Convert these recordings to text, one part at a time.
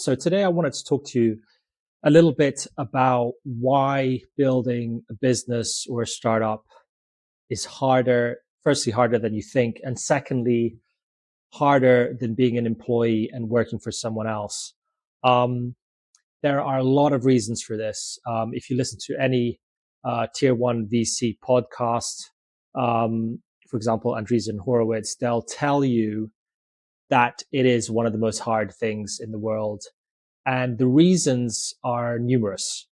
So today I wanted to talk to you a little bit about why building a business or a startup is harder, firstly, harder than you think, and secondly, harder than being an employee and working for someone else. Um, there are a lot of reasons for this. If you listen to any tier one VC podcast, for example, Andreessen Horowitz, they'll tell you that it is one of the most hard things in the world. And the reasons are numerous.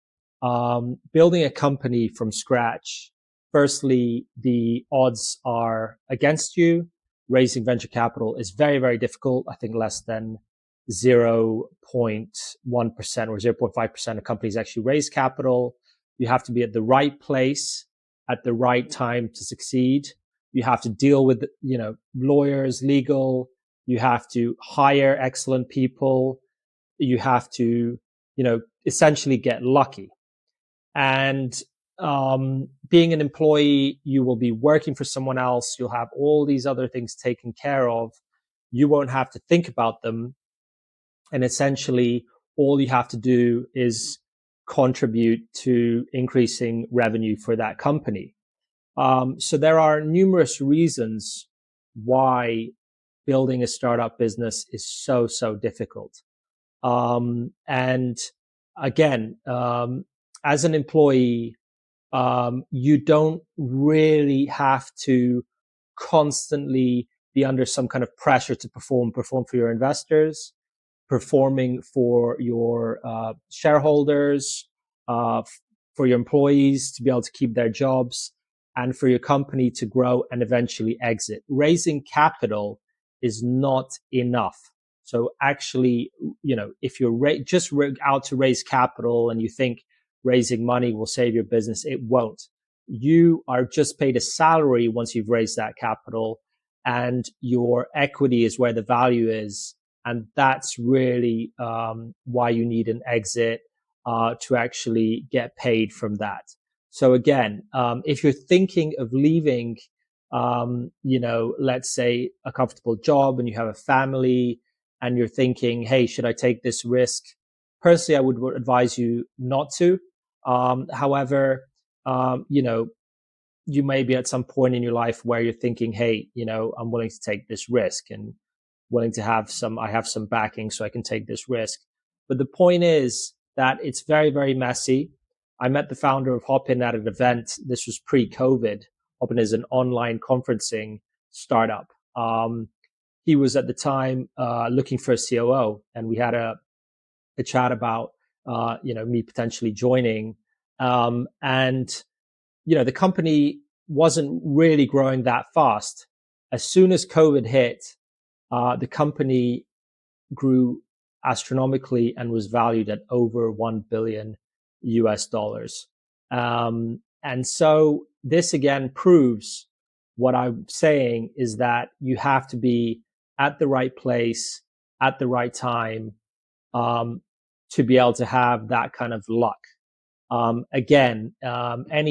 Building a company from scratch, firstly, the odds are against you. Raising venture capital is very, very difficult. I think less than 0.1% or 0.5% of companies actually raise capital. You have to be at the right place at the right time to succeed. You have to deal with, lawyers, legal. You have to hire excellent people. You have to, essentially get lucky. And being an employee, you will be working for someone else. You'll have all these other things taken care of. You won't have to think about them. And essentially, all you have to do is contribute to increasing revenue for that company. So there are numerous reasons why building a startup business is so, so difficult. And again, as an employee, you don't really have to constantly be under some kind of pressure to perform for your investors, performing for your shareholders, for your employees to be able to keep their jobs, and for your company to grow and eventually exit. Raising capital is not enough. So actually, if you're just out to raise capital and you think raising money will save your business, it won't. You are just paid a salary once you've raised that capital, and your equity is where the value is. And that's really why you need an exit to actually get paid from that. So again, if you're thinking of leaving, let's say a comfortable job and you have a family and you're thinking, hey, should I take this risk? Personally, I would advise you not to. However, you may be at some point in your life where you're thinking, hey, I'm willing to take this risk and willing to I have some backing so I can take this risk. But the point is that it's very, very messy. I met the founder of Hopin at an event. This was pre-COVID. Hopin is an online conferencing startup. He was at the time looking for a COO, and we had a chat about me potentially joining. And the company wasn't really growing that fast. As soon as COVID hit, the company grew astronomically and was valued at over $1 billion US. And so this again proves what I'm saying is that you have to be at the right place at the right time to be able to have that kind of luck. Any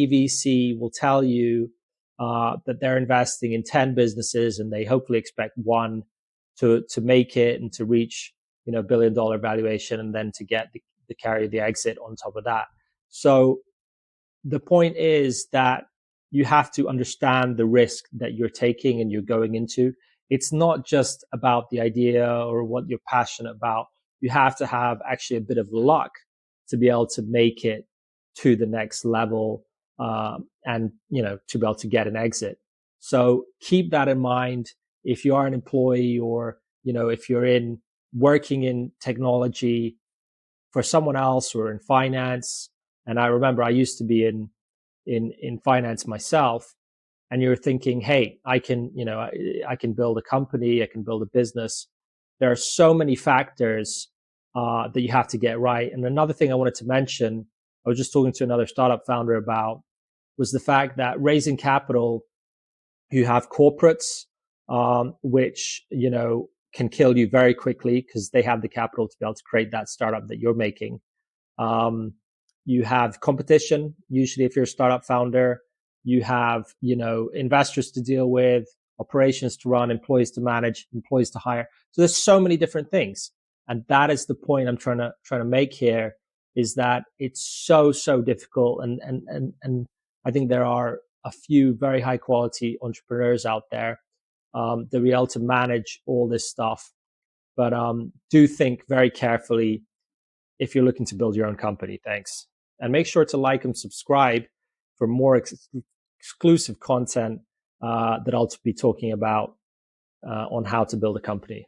VC will tell you that they're investing in 10 businesses and they hopefully expect one to make it and to reach, $1 billion valuation, and then to get the carry the exit on top of that. So the point is that you have to understand the risk that you're taking and you're going into. It's not just about the idea or what you're passionate about. You have to have actually a bit of luck to be able to make it to the next level, and to be able to get an exit. So keep that in mind. If you are an employee, or if you're working in technology for someone else or in finance. And I remember I used to be in finance myself, and you're thinking, hey, I can build a company, I can build a business. There are so many factors that you have to get right. And another thing I wanted to mention, I was just talking to another startup founder about, was the fact that raising capital, you have corporates, which, can kill you very quickly because they have the capital to be able to create that startup that you're making. You have competition. Usually if you're a startup founder, you have, investors to deal with, operations to run, employees to manage, employees to hire. So there's so many different things. And that is the point I'm trying to make here, is that it's so difficult. And I think there are a few very high quality entrepreneurs out there that will be able to manage all this stuff. But do think very carefully if you're looking to build your own company. Thanks. And make sure to like and subscribe for more exclusive content that I'll be talking about on how to build a company.